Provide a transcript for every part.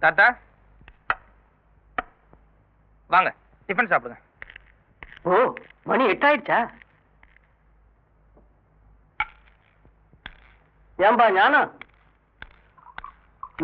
தாத்தா வாங்க டிஃபன் சாப்பிடுங்க. ஓ மணி 8 ஆயிடுச்சா? ஏம்பா ஞானம்,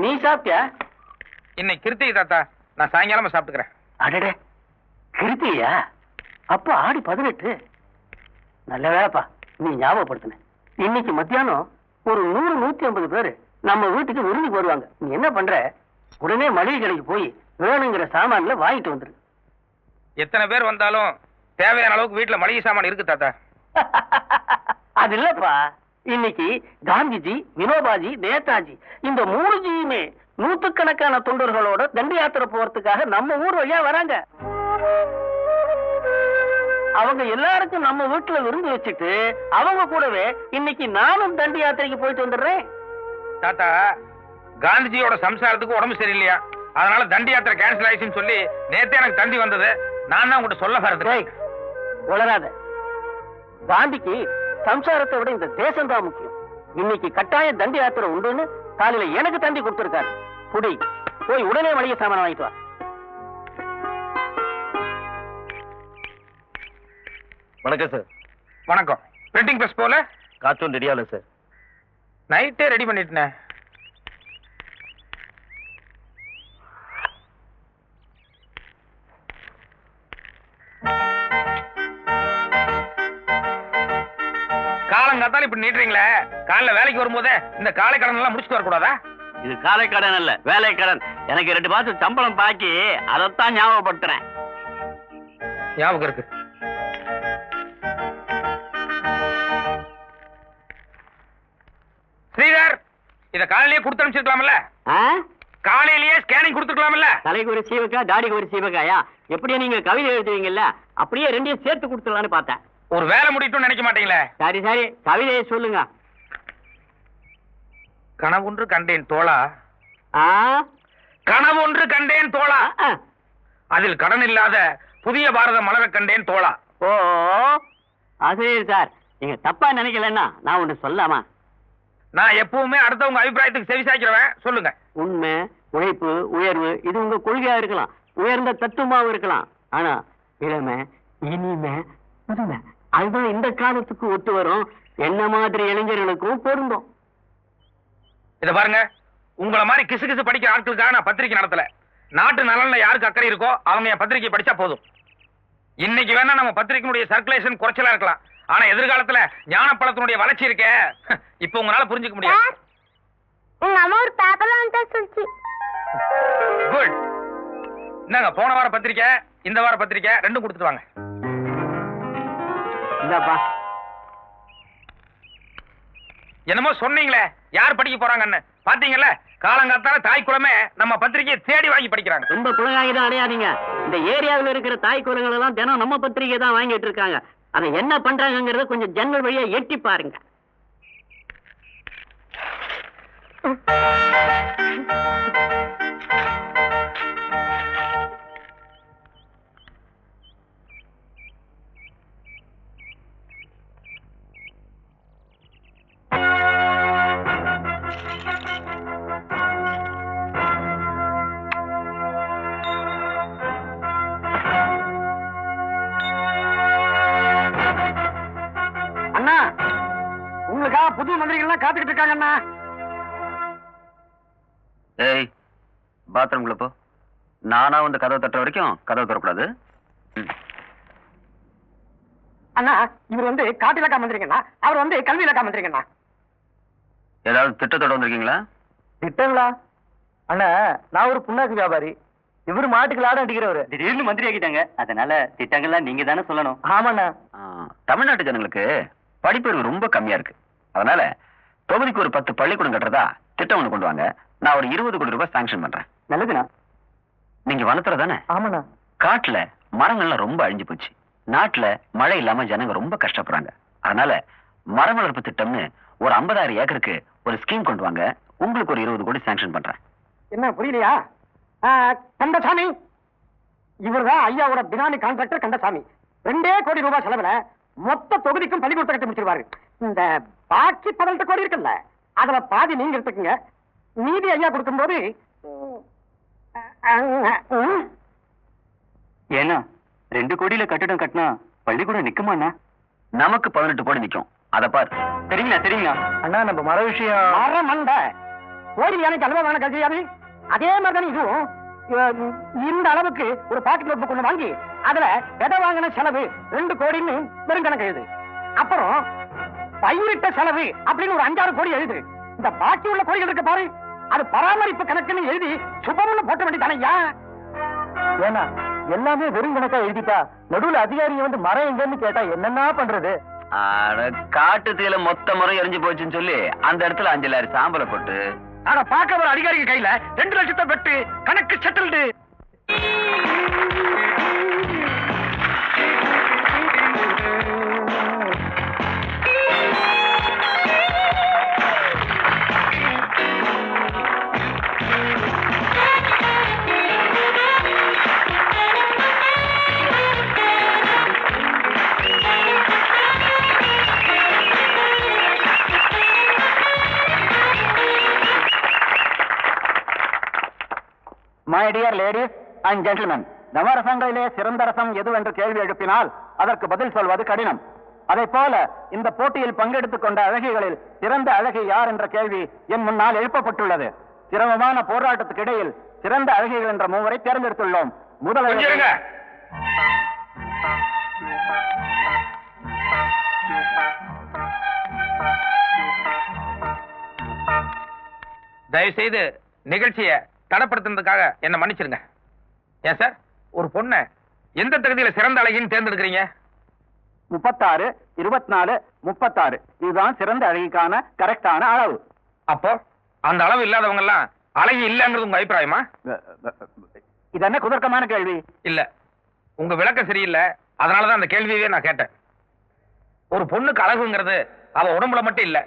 நீ சாப்பிட்டியா? இன்னைக்கு கிருத்திகை தாத்தா, நான் சாயங்காலமா சாப்பிட்டுக்கிறேன். அடடே, கிருத்தியா? அப்ப ஆடி 18. நல்ல வேலைப்பா நீ ஞாபகப்படுத்தின. இன்னைக்கு மத்தியானம் ஒரு 100-150 பேரு நம்ம வீட்டுக்கு விருந்துக்கு வருவாங்க. நீ என்ன பண்ற, உடனே மளிகை கடைக்கு போய் வேணுங்கிற சாமான்ல வாங்கிட்டு வந்துரு. எத்தனை பேர் வந்தாலும் தேவையான அளவுக்கு வீட்டுல மளிகை சாமான் இருக்கு தாத்தா. அது இல்லப்பா, இன்னைக்கு காந்திஜி, வினோபாஜி, நேதாஜி இந்த 3 ஜியுமே நூற்றுக்கணக்கான தொண்டர்களோட தண்டி யாத்திரை போறதுக்காக நம்ம ஊர் வழியா வராங்க. அவங்க எல்லாருக்கும் நம்ம வீட்டுல விருந்து வச்சுட்டு அவங்க கூடவே இன்னைக்கு நானும் தண்டி யாத்திரைக்கு போயிட்டு வந்துடுறேன். தாத்தா, காந்திஜியோட சம்சாரத்துக்கு உடம்பு சரியில்லையா, அதனால தண்டி யாத்திரை கேன்சல் ஆயிடுச்சுன்னு சொல்லி நேத்தே எனக்கு தந்தி வந்தது. நான் தான் உங்கள்கிட்ட சொல்ல வரது. உளராத. காந்திக்கு சம்சாரத்தை விட இந்த தேசம் தான் முக்கியம். இன்னைக்கு கட்டாய தண்டி யாத்திரை உண்டுன்னு காலையில எனக்கு தந்தி கொடுத்திருக்காரு. புடி, போய் உடனே மளிகை சாமான் வாங்கிட்டு வா. வணக்கம் சார். வணக்கம். பிரிண்டிங் பிரஸ் போல கார்ட்டூன் ரெடியால சார். நைட்டே ரெடி பண்ணிட்டேன். காலங்காத்தால இப்படி நீட்டுறீங்களே, காலைல வேலைக்கு வரும்போதே இந்த காலை கடன் எல்லாம் முடிச்சுட்டு வரக்கூடாதா? இது காலை கடன் அல்ல, வேலை கடன். எனக்கு 2 மாசம் சம்பளம் பாக்கி, அதைத்தான் ஞாபகப்படுத்துறேன். ஞாபகம் இருக்கு. ஸ்ரீதர், இத காலையிலேயே கொடுத்து அனுப்பிச்சிருக்கலாம்ல? காலையிலேயே ஸ்கேனிங் கொடுத்துக்கலாம்ல? தலைக்கு ஒரு சீவக்கா, தாடிக்கு ஒரு சீவக்காயா? எப்படியே நீங்க கவிதை எழுதுவீங்கல்ல, அப்படியே 2ஐயும் சேர்த்து கொடுத்துடலான்னு பார்த்தேன். ஒரு வேலை முடியட்டும் நினைக்க மாட்டீங்களே? சரி சரி, கவிதையை சொல்லுங்க. கனவொன்று கண்டேன் தோளா, ஆ? கனவொன்று கண்டேன் தோளா, அதில் கடன் இல்லாத புதிய பாரதம் மலர கண்டேன் தோளா. ஓ அது சார், நீங்க தப்பா நினைக்கலன்னா நான் ஒண்ணு சொல்லாமா? நான் எப்பவுமே அடுத்தவங்க அபிப்பிராயத்துக்கு செவிசாய்க்கிறவன். சொல்லுங்க. உண்மை, உழைப்பு, உயர்வு இது உங்க கொள்கையா இருக்கலாம், உயர்ந்த தத்துவமாவும் இருக்கலாம். ஆனா இளமை, இனிமை, புதுமை அதுதான் இந்த காலத்துக்கு ஒத்து வரும். என்ன மாதிரி இளைஞர்களுக்கும் பொருந்தும். இத பாருங்க, உங்களை மாதிரி கிசு கிசு படிக்கிற ஆட்களுக்காக நான் பத்திரிகை நடத்தல. நாட்டு நலன்ல யாருக்கு அக்கறை இருக்கோ அவங்க என் பத்திரிகை படிச்சா போதும். இன்னைக்கு வேணா நம்ம பத்திரிகையினுடைய சர்க்குலேஷன் குறைச்சலா இருக்கலாம், ஆனா எதிர்காலத்துல ஞானப்பழத்தினுடைய வளர்ச்சி இருக்க இப்ப உங்களால புரிஞ்சுக்க முடியாது. குட். என்னங்க, போன வார பத்திரிக்கை இந்த வார பத்திரிக்கை ரெண்டும் கொடுத்துட்டு வாங்க. இந்தாப்பா. என்னமோ சொன்னீங்களே யார் படிக்க போறாங்கன்னு, பாத்தீங்கல்ல? காலங்காத்தால தாய் குலமே நம்ம பத்திரிகையை தேடி வாங்கி படிக்கிறாங்க. ரொம்ப குலகாகிதான் அடையாதீங்க. இந்த ஏரியாவில் இருக்கிற தாய் குலங்கள் எல்லாம் தினம் நம்ம பத்திரிகை தான் வாங்கிட்டு இருக்காங்க. அதை என்ன பண்றாங்கிறத கொஞ்சம் ஜன்னல் வழியா எட்டி பாருங்க. புது மந்திரிகள் காத்துக்கிட்டு இருக்காங்க அண்ணா. ஏய், பாத்ரூம்ல போ. நானா வந்து கதவை தட்டுற வரைக்கும் கதவை தரக்கூடாது. அண்ணா, இவர் வந்து காட்டு இலக்கா மந்திரிங்கண்ணா, அவர் வந்து கல்வி இலக்கா மந்திரிங்கண்ணா. ஏதாவது திட்டத்தோட வந்திருக்கீங்களா? திட்டங்களா? அண்ணா, நான் ஒரு புண்ணாக்கு வியாபாரி, இவரு மாட்டுக்கு ஆடம் அடிக்கிறவரு. திடீர்னு மந்திரி ஆகிட்டாங்க, அதனால திட்டங்கள்லாம் நீங்க தானே சொல்லணும். ஆமாண்ணா. தமிழ்நாட்டு ஜனங்களுக்கு படிப்பறிவு ரொம்ப கம்மியா இருக்கு. அதனால தொகுதிக்கு ஒரு 10 பள்ளிக்கூடம் கட்டுறதா திட்டம் ஒண்ணு கொண்டு வாங்க. நான் ஒரு 20 கோடி ரூபாய் சாங்ஷன் பண்றேன். நல்லதுண்ணா. நீங்க வனத்துறை தானே? ஆமாண்ணா. காட்டுல மரங்கள்லாம் ரொம்ப அழிஞ்சு போச்சு. நாட்டுல மழை இல்லாம ஜனங்க ரொம்ப கஷ்டப்படுறாங்க. அதனால மரம் வளர்ப்பு திட்டம்னு ஒரு 50,000 ஏக்கருக்கு ஒரு ஸ்கீம் கொண்டு வாங்க. உங்களுக்கு ஒரு 20 கோடி சாங்ஷன் பண்றேன். என்ன புரியலையா? கந்தசாமி, இவர்தான் ஐயாவோட பினாமி கான்ட்ராக்டர் கந்தசாமி. 2 கோடி ரூபாய் செலவுல மொத்த தொகுதிக்கும் பள்ளிக்கூடத்தை கட்டி முடிச்சிருவாரு. இந்த பாக்கி 18 கோடி இருக்குல்ல, அதுல பாதி நீங்க எடுத்துக்கங்க, மீதி ஐயா கொடுக்கும்போது ஏன்னா 2 கோடியில கட்டிடம் கட்டினா பள்ளிக்கூடம் நிக்குமாண்ணா? நமக்கு 18 கோடி நிக்கும். அத பார். சரிங்களா சரிங்களா அண்ணா, நம்ம மர விஷயம் மரம் மண்ட கோடி யானை அளவான கல்வியாரு அதே மாதிரி தானே இதுவும். இந்த அளவுக்கு ஒரு பாக்கெட் நோட் புக் ஒண்ணு வாங்கி அதுல விதை வாங்கின செலவு 2 கோடின்னு வெறும் கணக்கு எழுது. அப்புறம் பயிரிட்ட செலவு அப்படின்னு ஒரு 5-6 கோடி எழுது. இந்த பாக்கி உள்ள கோடிகள் இருக்கு பாரு, அது பராமரிப்பு கணக்குன்னு எழுதி சுபம்னு போட்ட வேண்டியதானையா? ஏன்னா எல்லாமே வெறும் கணக்கா எழுதிட்டா நடுவுல அதிகாரிங்க வந்து மரம் எங்கன்னு கேட்டா என்னன்னா பண்றது? காட்டு தீல மொத்த மரம் எரிஞ்சு போச்சுன்னு சொல்லி அந்த இடத்துல 5 லாரி சாம்பலை போட்டு ஆனா பார்க்க ஒரு அதிகாரிங்க கையில 2 லட்சத்தை பெற்று கணக்கு settled. My dear ladies and gentlemen, நவரசங்களிலே சிறந்த ரசம் எதுவென்று கேள்வி எழுப்பினால் அதற்கு பதில் சொல்வது கடினம். அதைப் போல இந்த போட்டியில் பங்கெடுத்துக் கொண்ட அழகிகளில் சிறந்த அழகி யார் என்ற கேள்வி என் முன்னால் எழுப்பப்பட்டுள்ளது. சிரமமான போராட்டத்துக்கு இடையில் சிறந்த அழகிகள் என்ற 3 தேர்ந்தெடுத்துள்ளோம். முதலில் தயவு செய்து நிகழ்ச்சியை தடப்படுத்துறதுக்காக என்ன மன்னிச்சிருங்க. ஏன் சார், ஒரு பொண்ணை எந்த தகுதியில சிறந்த அழகின்னு தேர்ந்தெடுக்கிறீங்க? 36, 24, 36 இதுதான் சிறந்த அழகிக்கான கரெக்டான அளவு. அப்போ அந்த அளவு இல்லாதவங்க எல்லாம் அழகி இல்லங்கிறது உங்க அபிப்பிராயமா? இது என்ன குதர்க்கமான கேள்வி? இல்ல, உங்க விளக்கம் சரியில்லை, அதனாலதான் அந்த கேள்வியவே நான் கேட்டேன். ஒரு பொண்ணுக்கு அழகுங்கிறது அவ உடம்புல மட்டும் இல்ல,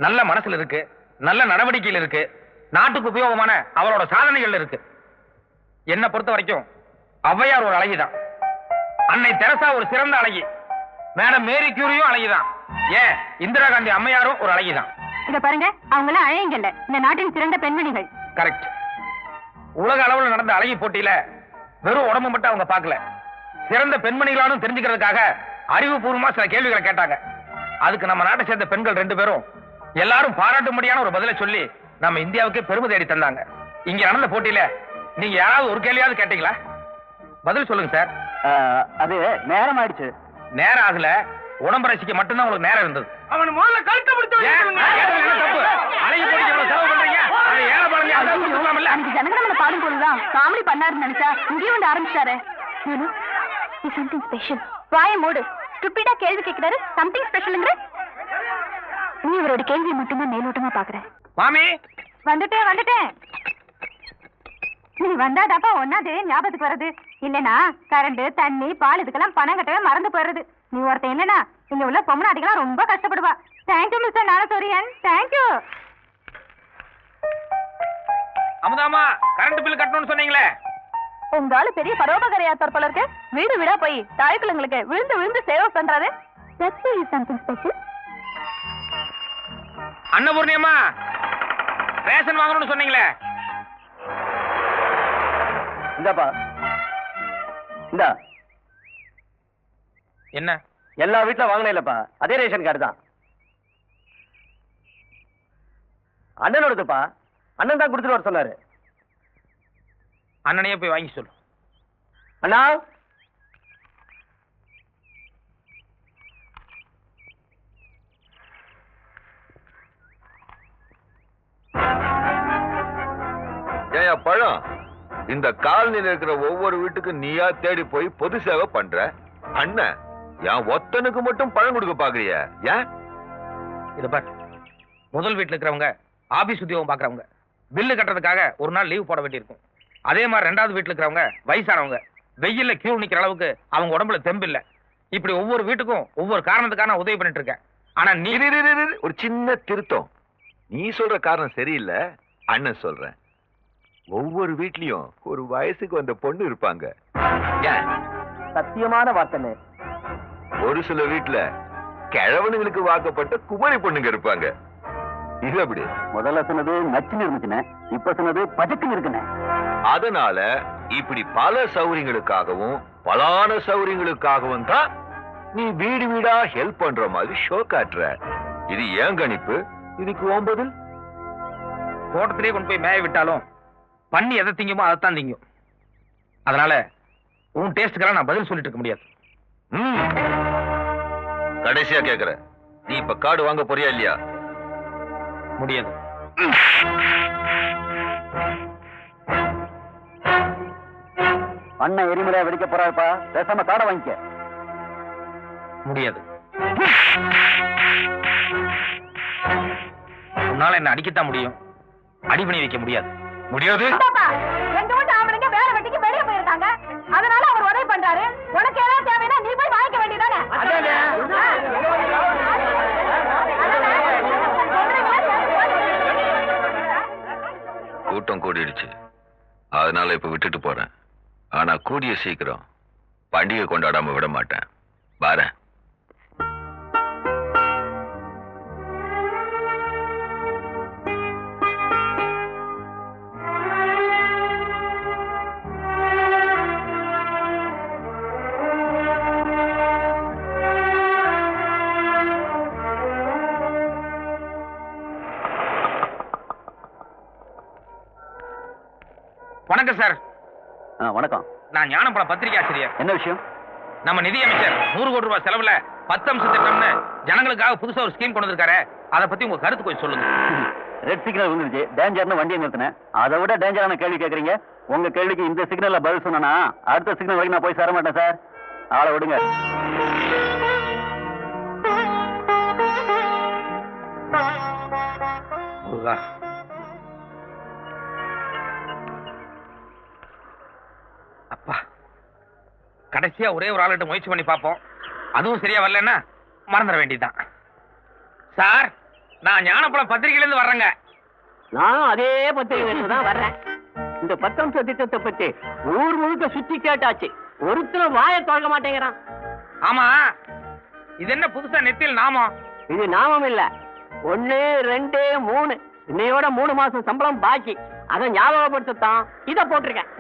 நல்ல மனசுல இருக்கு, நல்ல நடவடிக்கையில் இருக்கு, நாட்டுக்கு உபயோகமான அவளோட சாதனைகள் இருக்கு. என்ன பொறுத்த வரைக்கும் ஔவையார் ஒரு அழகிதான், அன்னை தெரசா ஒரு சிறந்த அழகி, மேடம் மேரி கியூரியும் அழகிதான், ஏன் இந்திரா காந்தி அம்மையாரும் ஒரு அழகிதான். இத பாருங்க, அவங்க எல்லாம் அழகிங்கல்ல, இந்த நாட்டின் சிறந்த பெண்மணிகள். கரெக்ட். உலக அளவில் நடந்த அழகி போட்டியில வெறும் உடம்பு மட்டும் அவங்க பார்க்கல, சிறந்த பெண்மணிகளானும் தெரிஞ்சுக்கிறதுக்காக அறிவுபூர்வமா சில கேள்விகளை கேட்டாங்க. அதுக்கு நம்ம நாட்டை சேர்ந்த பெண்கள் 2 பேரும் எல்லாரும் பாராட்டும்படியான ஒரு பதிலை சொல்லி நம்ம இந்தியாவுக்கு பெருமை தேடி தந்தாங்க. இங்க நடந்த போட்டியில நீங்க யாராவது ஒரு கேள்வியாவது கேட்டீங்களா? பதில் சொல்லுங்க சார். அது நேரம் ஆயிடுச்சு. நேரம் ஆகல, உடம்பு ரசிக்க மட்டும்தான் உங்களுக்கு நேரம் இருந்தது. அவன் முதல்ல கழுத்தை பிடிச்சு அழகி போட்டிக்கு எவ்வளவு செலவு பண்றீங்க? அதை ஏழை பாருங்க, அதை சொல்லலாம்ல. அன்னைக்கு ஜனகணமன பாடும் போதுதான் காமெடி பண்ணாருன்னு நினைச்சா இங்கேயும் வந்து ஆரம்பிச்சாரு. Something special. வாய மூடு, ஸ்டூபிடா கேள்வி கேட்கிறாரு. சம்திங் ஸ்பெஷல்ங்கிற நீ இவரோட கேள்வியை மட்டும்தான் மேலோட்டமா பாக்குறேன். மாமி வந்துட்டேன். நீ வந்தாதாப்பா ஒன்னாது ஞாபகத்துக்கு வருது. இல்லனா கரண்ட், தண்ணி, பால் இதுக்கெல்லாம் பணம் கட்டவே மறந்து போயிடுது. நீ ஒருத்தன் இல்லனா இங்க உள்ள பொம்மநாட்டிகளாம் ரொம்ப கஷ்டப்படுவா. Thank you mister Narasuriyan, thank you. அமுதாமா, கரண்ட் பில் கட்டணும்னு சொன்னீங்களே, உங்க ஆளு பெரிய பரோபகாரியாத்தார் போல இருக்கு. வீடு வீடா போய் தாய்க்குள்ளங்களுக்கு விழுந்து விழுந்து சேவை பண்றாரு. That's really something special. அன்னபூர்ணியம்மா, ரேஷன் வாங்கணும்னு சொன்னீங்களே. இந்தாப்பா, இந்தா. என்ன? எல்லா வீட்டுல வாங்கின இல்லப்பா, அதே ரேஷன் கார்டு தான். அண்ணனோடதுப்பா, அண்ணன் தான் கொடுத்துட்டு வர சொன்னாரு. அண்ணனையே போய் வாங்கி சொல்லு. அண்ணா, ஏயா பழம், இந்த காலனில இருக்கிற ஒவ்வொரு வீட்டுக்கு நீயா தேடி போய் பொது சேவை பண்ற. அண்ணன் என் ஒத்தனுக்கு மட்டும் பழம் கொடுக்க பாக்குறிய? ஏன்? இது பார், முதல் வீட்டுல இருக்கிறவங்க ஆபீஸ் உத்தியோகம் பாக்குறவங்க பில்லு கட்டுறதுக்காக ஒரு நாள் லீவ் போட வேண்டியிருக்கும். அதே மாதிரி 2வது வீட்டுல இருக்கிறவங்க வயசானவங்க வெயில்ல கியூ நிக்கிற அளவுக்கு அவங்க உடம்புல தெம்பு இல்ல. இப்படி ஒவ்வொரு வீட்டுக்கும் ஒவ்வொரு காரணத்துக்கான உதவி பண்ணிட்டு இருக்கேன். ஆனா நீ ஒரு சின்ன திருத்தம். நீ சொல்ற காரணம் சரியில்லை, அண்ணன் சொல்றேன். ஒவ்வொரு வீட்லயும் ஒரு வயசுக்கு வந்த பொண்ணு இருப்பாங்க. ஏன்? சத்தியமான வார்த்தை. ஒரு சில வீட்டுல கிழவனுங்களுக்கு வாக்கப்பட்ட குமரி பொண்ணுங்க இருப்பாங்க. இது எப்படி? முதல்ல சொன்னது நச்சுன்னு இருந்துச்சுண்ணே, இப்ப சொன்னது பஜக்குன்னு இருக்குண்ணே. அதனால இப்படி பல சௌரியங்களுக்காகவும் பலான சௌரியங்களுக்காகவும் தான் நீ வீடு வீடா ஹெல்ப் பண்ற மாதிரி ஷோ காட்டுற. இது ஏன் கணிப்பு? இதுக்கு 9. தோட்டத்திலே கொண்டு போய் மேய விட்டாலும் பண்ணி எதை திங்குமோ அதைத்தான் திங்கும். அதனால உன் டேஸ்டுக்கெல்லாம் நான் பதில் சொல்லிட்டு இருக்க முடியாது. கடைசியா கேக்குற, நீ இப்ப காடு வாங்க போறியா இல்லையா? முடியாது. அண்ணன் எரிமலையா வெடிக்க போறாருப்பா, பேசாம காடை வாங்கிக்க. முடியாது. உன்னால என்ன அடிக்கத்தான் முடியும், அடி பண்ணி வைக்க முடியாது. முடியாது. எங்க வீட்டு ஆம்பளைங்க வேற வெட்டிக்கு வெளியே போயிருக்காங்க, அதனால அவர் உதவி பண்றாரு. உனக்கு ஏதாவது தேவைன்னா நீ போய் வாங்கிக்க வேண்டியதானே? கூட்டம் கூடிடுச்சு, அதனால இப்ப விட்டுட்டு போறேன். ஆனா கூடிய சீக்கிரம் பண்டிகை கொண்டாடாம விட மாட்டேன். பாரேன். வணக்கம் சார். வணக்கம். நான் ஞானப்பழம் பத்திரிகை ஆசிரியர். என்ன விஷயம்? நம்ம நிதியமைச்சர் 100 கோடி ரூபாய் செலவுல 10 அம்ச திட்டம்னு ஜனங்களுக்காக புதுசா ஒரு ஸ்கீம் கொண்டு வந்திருக்காரு. அதை பத்தி உங்க கருத்து கொஞ்சம் சொல்லுங்க. ரெட் சிக்னல் வந்துருச்சு, டேஞ்சர்னு வண்டியை நிறுத்தினேன். அதை விட டேஞ்சரான கேள்வி கேட்கறீங்க. உங்க கேள்விக்கு இந்த சிக்னல்ல பதில் சொன்னா அடுத்த சிக்னல் வரைக்கும் நான் போய் சேர மாட்டேன் சார். ஆளை விடுங்க. அப்பா, கடைசியா ஒரே ஒரு ஆள்கிட்ட முயற்சி பண்ணி பார்ப்போம். அதுவும் சரியா வரலன்னா மறந்துட வேண்டியதுதான். சார், நான் ஞானப்பழம் பத்திரிகையில இருந்து வர்றேங்க. நானும் அதே பத்திரிகை தான் வர்றேன். இந்த 10 அம்ச திட்டத்தை பத்தி ஊர் முழுக்க சுத்தி கேட்டாச்சு, ஒருத்தரும் வாயை திறக்க மாட்டேங்கிறான். ஆமா, இது என்ன புதுசா நெத்தியில் நாமம்? இது நாமம் இல்ல, 1, 2, 3 இன்னையோட 3 மாசம் சம்பளம் பாக்கி. அதை ஞாபகப்படுத்தத்தான் இதை போட்டிருக்கேன்.